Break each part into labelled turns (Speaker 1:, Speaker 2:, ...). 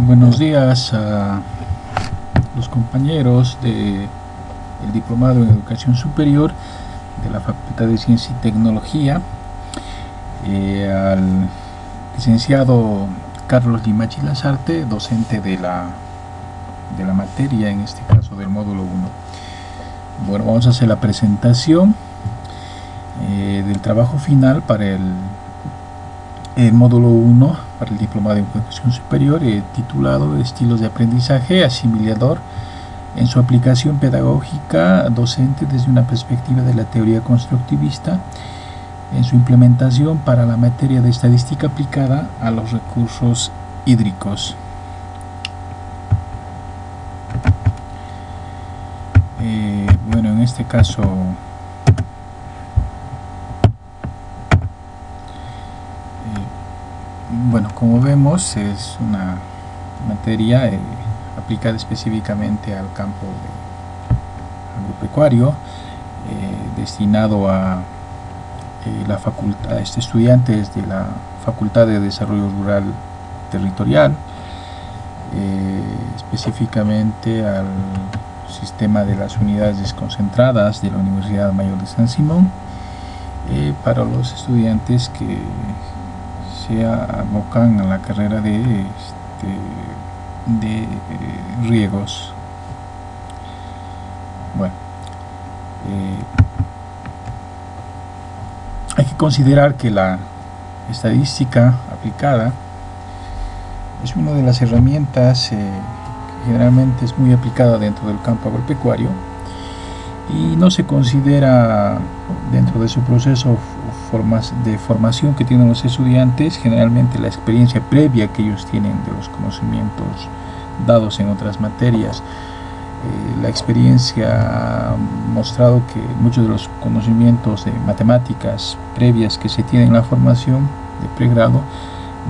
Speaker 1: Buenos días a los compañeros del Diplomado en Educación Superior de la Facultad de Ciencia y Tecnología, al licenciado Carlos Limachi Lazarte, docente de la materia, en este caso del módulo 1. Bueno, vamos a hacer la presentación del trabajo final para el módulo 1 para el Diplomado en Educación Superior, titulado Estilos de Aprendizaje Asimilador en su aplicación pedagógica docente desde una perspectiva de la teoría constructivista en su implementación para la materia de estadística aplicada a los recursos hídricos. Bueno, en este caso bueno, como vemos, es una materia aplicada específicamente al campo agropecuario, destinado a estudiantes de la Facultad de Desarrollo Rural Territorial, específicamente al sistema de las unidades desconcentradas de la Universidad Mayor de San Simón, para los estudiantes que se abocan a la carrera de riegos. Bueno, hay que considerar que la estadística aplicada es una de las herramientas que generalmente es muy aplicada dentro del campo agropecuario y no se considera dentro de su proceso de formación que tienen los estudiantes generalmente la experiencia previa que ellos tienen de los conocimientos dados en otras materias. La experiencia ha mostrado que muchos de los conocimientos de matemáticas previas que se tienen en la formación de pregrado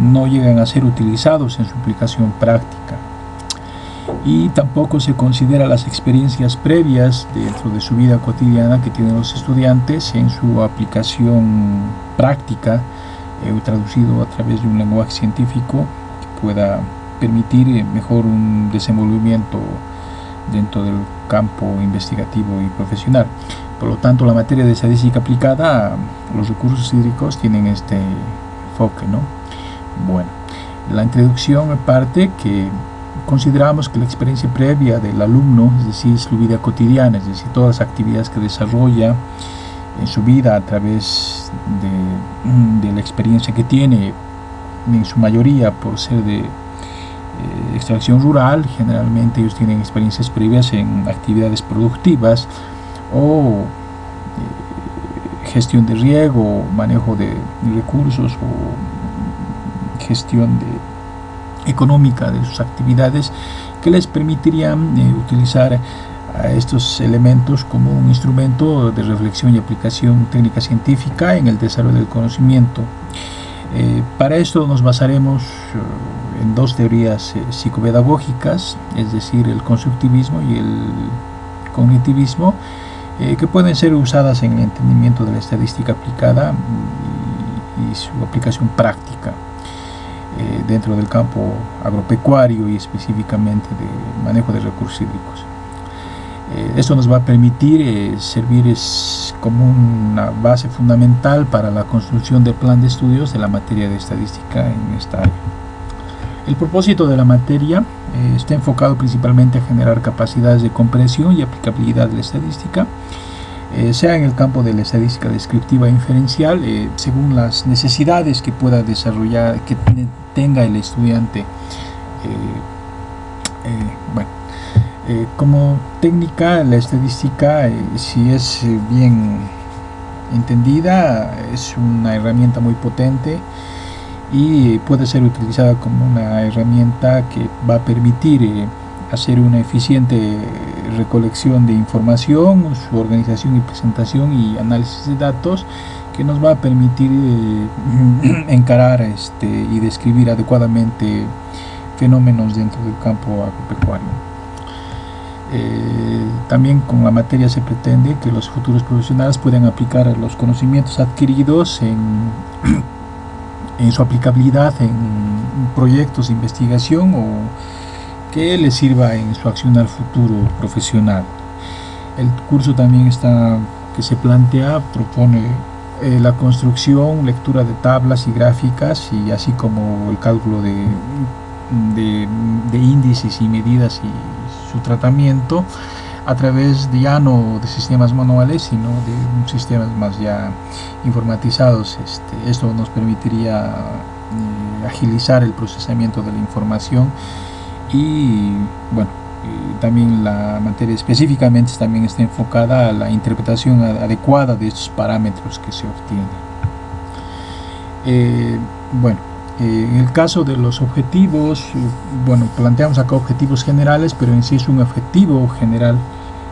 Speaker 1: no llegan a ser utilizados en su aplicación práctica, y tampoco se considera las experiencias previas dentro de su vida cotidiana que tienen los estudiantes en su aplicación práctica, traducido a través de un lenguaje científico que pueda permitir mejor un desenvolvimiento dentro del campo investigativo y profesional. Por lo tanto, la materia de estadística aplicada a los recursos hídricos tienen este enfoque, ¿no? Bueno, la introducción parte que consideramos que la experiencia previa del alumno, es decir, su vida cotidiana, es decir, todas las actividades que desarrolla en su vida a través de la experiencia que tiene, en su mayoría por ser de extracción rural, generalmente ellos tienen experiencias previas en actividades productivas o gestión de riego, manejo de recursos o gestión económica de sus actividades, que les permitirían utilizar a estos elementos como un instrumento de reflexión y aplicación técnica científica en el desarrollo del conocimiento. Para esto nos basaremos en dos teorías psicopedagógicas, es decir, el constructivismo y el cognitivismo, que pueden ser usadas en el entendimiento de la estadística aplicada y su aplicación práctica dentro del campo agropecuario y específicamente de manejo de recursos hídricos. Esto nos va a permitir servir como una base fundamental para la construcción del plan de estudios de la materia de estadística en esta área. El propósito de la materia está enfocado principalmente a generar capacidades de comprensión y aplicabilidad de la estadística, sea en el campo de la estadística descriptiva e inferencial, según las necesidades que pueda desarrollar, que tenga el estudiante. Como técnica, la estadística, si es bien entendida, es una herramienta muy potente y puede ser utilizada como una herramienta que va a permitir hacer una eficiente recolección de información, su organización y presentación y análisis de datos, que nos va a permitir encarar y describir adecuadamente fenómenos dentro del campo agropecuario. También con la materia se pretende que los futuros profesionales puedan aplicar los conocimientos adquiridos en su aplicabilidad en proyectos de investigación o que les sirva en su acción al futuro profesional. El curso también que se plantea, propone la construcción, lectura de tablas y gráficas, y así como el cálculo de índices y medidas y su tratamiento a través de ya no de sistemas manuales, sino de sistemas más ya informatizados. Esto nos permitiría agilizar el procesamiento de la información y bueno, también la materia específicamente también está enfocada a la interpretación adecuada de estos parámetros que se obtienen. En el caso de los objetivos, planteamos acá objetivos generales, pero en sí es un objetivo general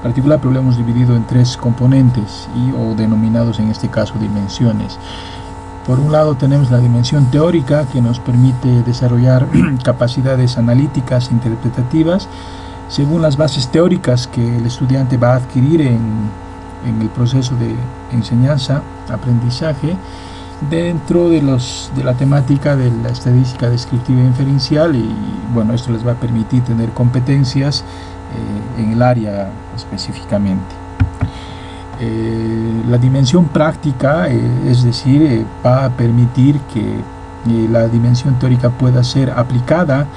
Speaker 1: particular, pero lo hemos dividido en 3 componentes o denominados en este caso dimensiones. Por un lado tenemos la dimensión teórica, que nos permite desarrollar capacidades analíticas e interpretativas según las bases teóricas que el estudiante va a adquirir en el proceso de enseñanza, aprendizaje, dentro de la temática de la estadística descriptiva e inferencial, y bueno, esto les va a permitir tener competencias en el área específicamente. La dimensión práctica, es decir, va a permitir que la dimensión teórica pueda ser aplicada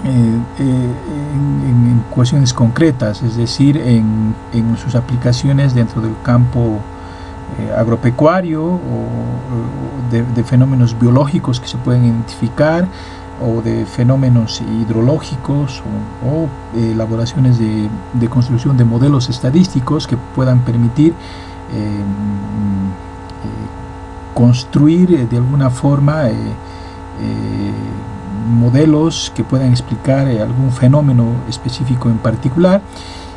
Speaker 1: en cuestiones concretas, es decir, en sus aplicaciones dentro del campo agropecuario o de fenómenos biológicos que se pueden identificar, o de fenómenos hidrológicos o elaboraciones de construcción de modelos estadísticos que puedan permitir construir de alguna forma modelos que puedan explicar algún fenómeno específico en particular,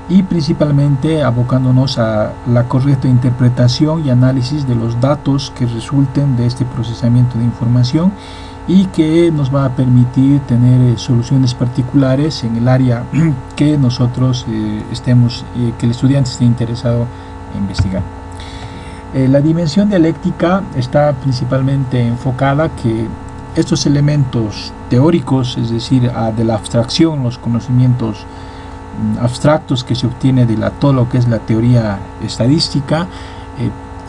Speaker 1: y principalmente abocándonos a la correcta interpretación y análisis de los datos que resulten de este procesamiento de información, y que nos va a permitir tener soluciones particulares en el área que nosotros que el estudiante esté interesado en investigar. La dimensión dialéctica está principalmente enfocada que estos elementos teóricos, es decir, de la abstracción, los conocimientos abstractos que se obtiene de todo lo que es la teoría estadística,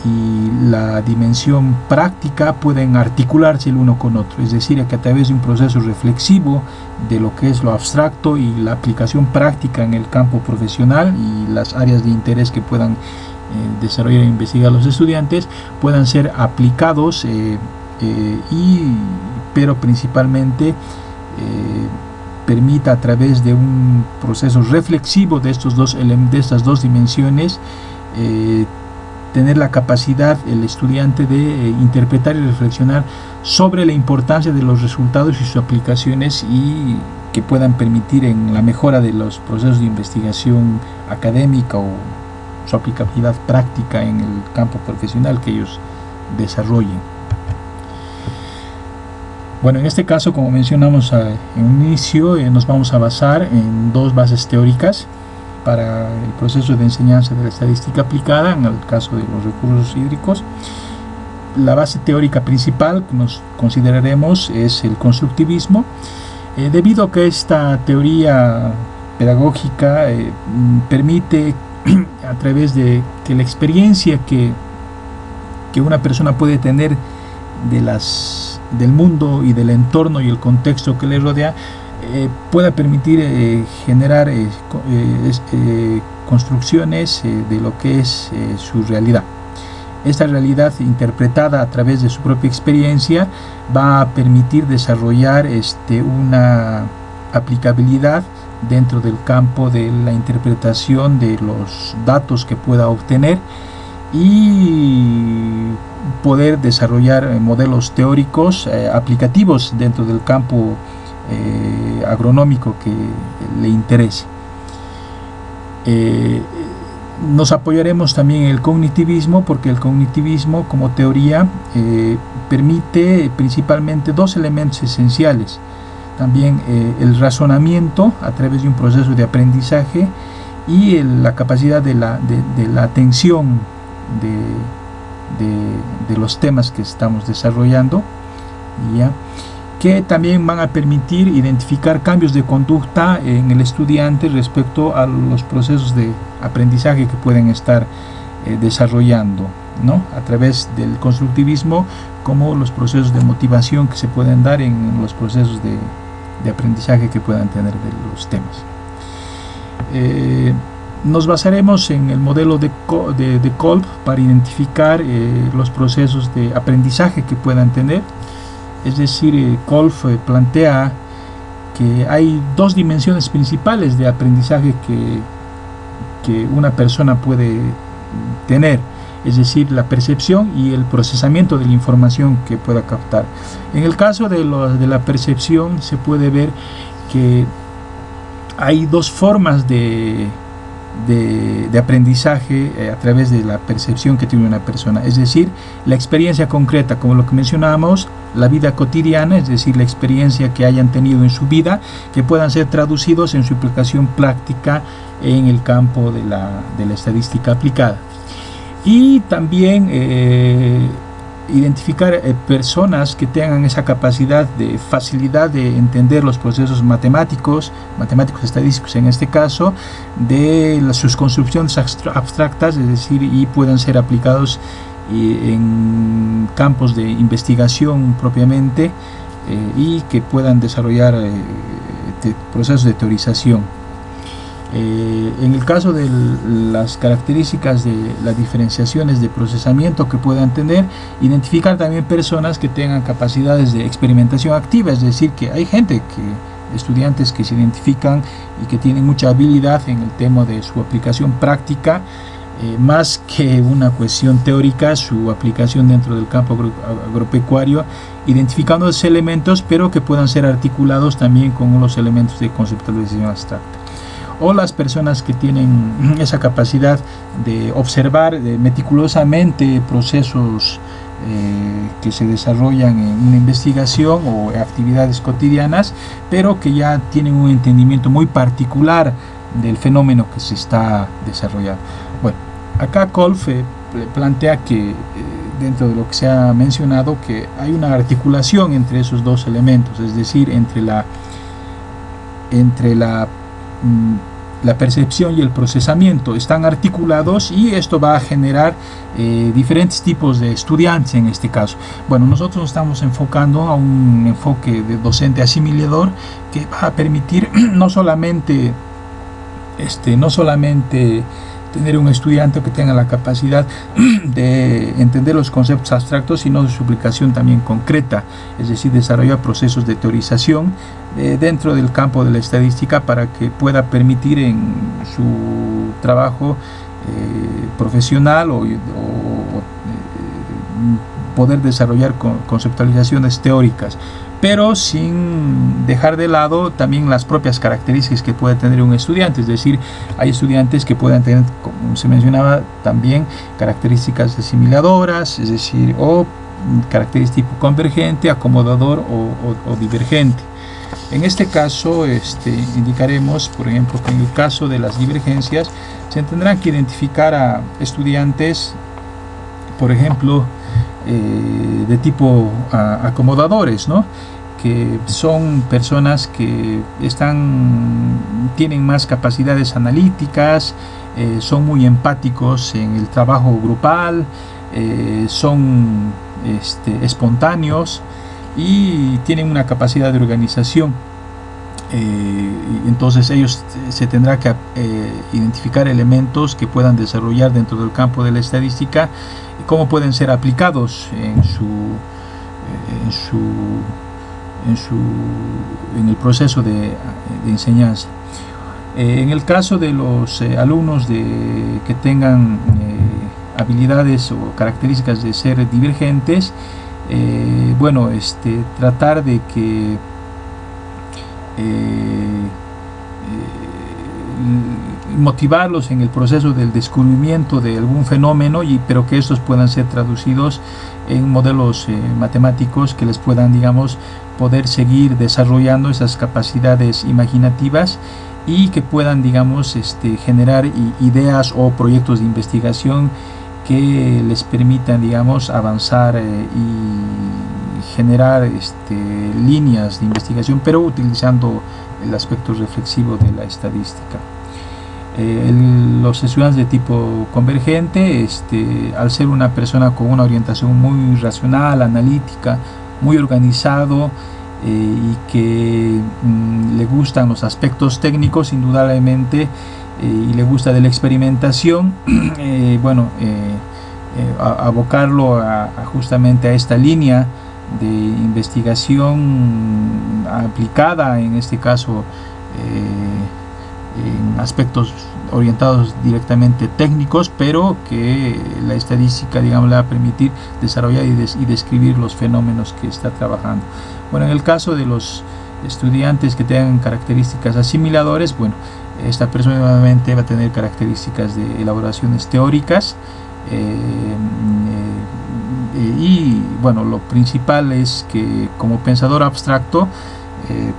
Speaker 1: y la dimensión práctica pueden articularse el uno con otro, es decir, que a través de un proceso reflexivo de lo que es lo abstracto y la aplicación práctica en el campo profesional y las áreas de interés que puedan desarrollar e investigar los estudiantes puedan ser aplicados, pero principalmente permita, a través de un proceso reflexivo de estas dos dimensiones, tener la capacidad el estudiante de interpretar y reflexionar sobre la importancia de los resultados y sus aplicaciones, y que puedan permitir en la mejora de los procesos de investigación académica o su aplicabilidad práctica en el campo profesional que ellos desarrollen. Bueno, en este caso, como mencionamos en un inicio, nos vamos a basar en 2 bases teóricas para el proceso de enseñanza de la estadística aplicada en el caso de los recursos hídricos. La base teórica principal que nos consideraremos es el constructivismo, debido a que esta teoría pedagógica permite, a través de que la experiencia que una persona puede tener del mundo y del entorno y el contexto que le rodea, pueda permitir generar construcciones de lo que es su realidad. Esta realidad, interpretada a través de su propia experiencia, va a permitir desarrollar una aplicabilidad dentro del campo de la interpretación de los datos que pueda obtener, y poder desarrollar modelos teóricos aplicativos dentro del campo agronómico que le interese. Nos apoyaremos también en el cognitivismo, porque el cognitivismo como teoría permite principalmente 2 elementos esenciales. También el razonamiento a través de un proceso de aprendizaje, y la capacidad de la atención de los temas que estamos desarrollando, ¿ya? Que también van a permitir identificar cambios de conducta en el estudiante respecto a los procesos de aprendizaje que pueden estar desarrollando, ¿no? A través del constructivismo, como los procesos de motivación que se pueden dar en los procesos de aprendizaje que puedan tener de los temas. Nos basaremos en el modelo de Kolb para identificar los procesos de aprendizaje que puedan tener. Es decir, Kolb plantea que hay dos dimensiones principales de aprendizaje que una persona puede tener, es decir, la percepción y el procesamiento de la información que pueda captar. En el caso de la percepción, se puede ver que hay dos formas de aprendizaje a través de la percepción que tiene una persona, es decir, la experiencia concreta, como lo que mencionábamos, la vida cotidiana, es decir, la experiencia que hayan tenido en su vida, que puedan ser traducidos en su aplicación práctica en el campo de la estadística aplicada. Y también identificar personas que tengan esa capacidad de facilidad de entender los procesos matemáticos estadísticos en este caso, de sus construcciones abstractas, es decir, y puedan ser aplicados en campos de investigación propiamente, y que puedan desarrollar procesos de teorización. En el caso de las características de las diferenciaciones de procesamiento que puedan tener, identificar también personas que tengan capacidades de experimentación activa, es decir, que hay estudiantes que se identifican y que tienen mucha habilidad en el tema de su aplicación práctica, más que una cuestión teórica, su aplicación dentro del campo agropecuario, identificando esos elementos, pero que puedan ser articulados también con los elementos de conceptualización abstracta. O las personas que tienen esa capacidad de observar meticulosamente procesos que se desarrollan en una investigación o actividades cotidianas, pero que ya tienen un entendimiento muy particular del fenómeno que se está desarrollando. Bueno, acá Kolb plantea que dentro de lo que se ha mencionado, que hay una articulación entre esos dos elementos, es decir, entre la percepción y el procesamiento están articulados, y esto va a generar diferentes tipos de estudiantes en este caso. Bueno, nosotros nos estamos enfocando a un enfoque de docente asimilador que va a permitir no solamente tener un estudiante que tenga la capacidad de entender los conceptos abstractos, sino de su aplicación también concreta, es decir, desarrollar procesos de teorización dentro del campo de la estadística, para que pueda permitir en su trabajo profesional o poder desarrollar conceptualizaciones teóricas, pero sin dejar de lado también las propias características que puede tener un estudiante. Es decir, hay estudiantes que pueden tener, como se mencionaba también, características asimiladoras, es decir, o características tipo convergente, acomodador o divergente. En este caso indicaremos, por ejemplo, que en el caso de las divergencias se tendrán que identificar a estudiantes, por ejemplo, de tipo acomodadores, ¿no? Que son personas que tienen más capacidades analíticas, son muy empáticos en el trabajo grupal, son espontáneos y tienen una capacidad de organización. Entonces ellos se tendrá que identificar elementos que puedan desarrollar dentro del campo de la estadística, cómo pueden ser aplicados en el proceso de enseñanza. En el caso de los alumnos que tengan habilidades o características de ser divergentes, bueno, tratar de que motivarlos en el proceso del descubrimiento de algún fenómeno, pero que estos puedan ser traducidos en modelos matemáticos que les puedan, digamos, poder seguir desarrollando esas capacidades imaginativas, y que puedan, digamos, generar ideas o proyectos de investigación que les permitan, digamos, avanzar y generar líneas de investigación, pero utilizando el aspecto reflexivo de la estadística. Los estudiantes de tipo convergente, al ser una persona con una orientación muy racional, analítica, muy organizado, y que le gustan los aspectos técnicos, indudablemente, y le gusta de la experimentación, abocarlo justamente a esta línea de investigación aplicada, en este caso en aspectos orientados directamente técnicos, pero que la estadística, digamos, le va a permitir desarrollar y describir los fenómenos que está trabajando. Bueno, en el caso de los estudiantes que tengan características asimiladores, bueno, esta persona nuevamente va a tener características de elaboraciones teóricas, y bueno, lo principal es que como pensador abstracto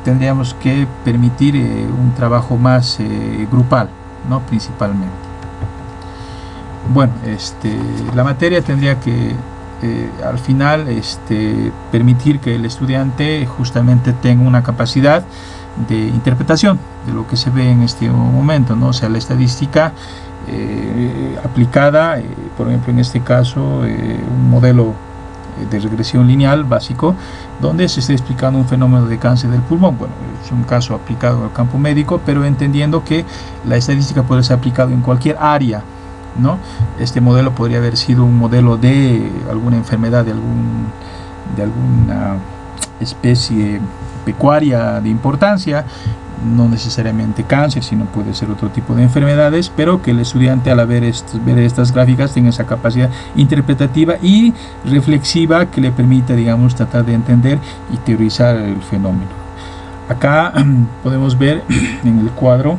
Speaker 1: tendríamos que permitir un trabajo más grupal, ¿no? Principalmente. Bueno, la materia tendría que al final permitir que el estudiante justamente tenga una capacidad de interpretación de lo que se ve en este momento, ¿no? O sea, la estadística aplicada, por ejemplo, en este caso, un modelo de regresión lineal básico, donde se está explicando un fenómeno de cáncer del pulmón. Bueno, es un caso aplicado al campo médico, pero entendiendo que la estadística puede ser aplicada en cualquier área, ¿no? Este modelo podría haber sido un modelo de alguna enfermedad, de alguna especie pecuaria de importancia, no necesariamente cáncer, sino puede ser otro tipo de enfermedades, pero que el estudiante, al ver estas gráficas, tenga esa capacidad interpretativa y reflexiva que le permita, digamos, tratar de entender y teorizar el fenómeno. Acá podemos ver en el cuadro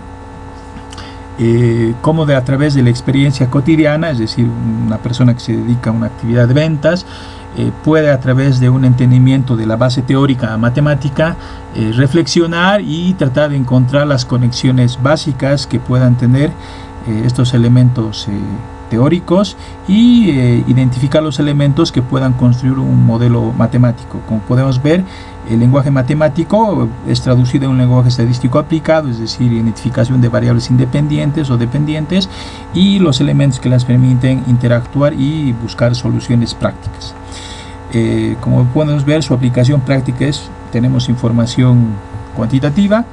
Speaker 1: cómo a través de la experiencia cotidiana, es decir, una persona que se dedica a una actividad de ventas, puede, a través de un entendimiento de la base teórica matemática, reflexionar y tratar de encontrar las conexiones básicas que puedan tener estos elementos teóricos y identificar los elementos que puedan construir un modelo matemático. Como podemos ver, el lenguaje matemático es traducido en un lenguaje estadístico aplicado, es decir, identificación de variables independientes o dependientes y los elementos que las permiten interactuar y buscar soluciones prácticas. Como podemos ver, su aplicación práctica tenemos información cuantitativa,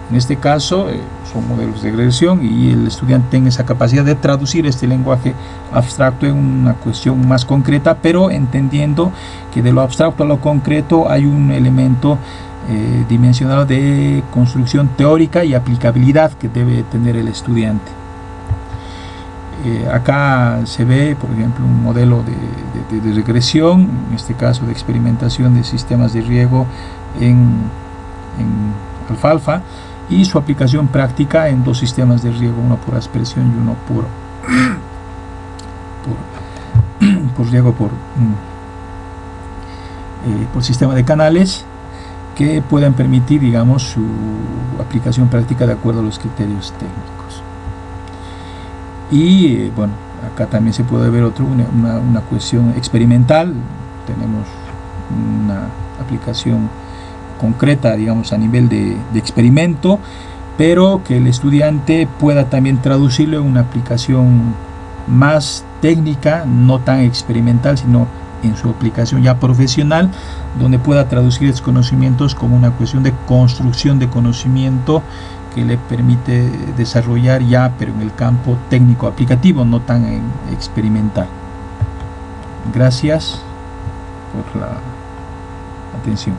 Speaker 1: en este caso son modelos de regresión, y el estudiante tiene esa capacidad de traducir este lenguaje abstracto en una cuestión más concreta, pero entendiendo que de lo abstracto a lo concreto hay un elemento dimensionado de construcción teórica y aplicabilidad que debe tener el estudiante. Acá se ve, por ejemplo, un modelo de regresión, en este caso de experimentación de sistemas de riego en alfalfa, y su aplicación práctica en dos sistemas de riego, uno por aspersión y uno por riego por sistema de canales, que puedan permitir, digamos, su aplicación práctica de acuerdo a los criterios técnicos. Y bueno, acá también se puede ver una cuestión experimental. Tenemos una aplicación concreta, digamos, a nivel de experimento, pero que el estudiante pueda también traducirlo en una aplicación más técnica, no tan experimental, sino en su aplicación ya profesional, donde pueda traducir estos conocimientos como una cuestión de construcción de conocimiento que le permite desarrollar ya, pero en el campo técnico aplicativo, no tan experimental. Gracias por la atención.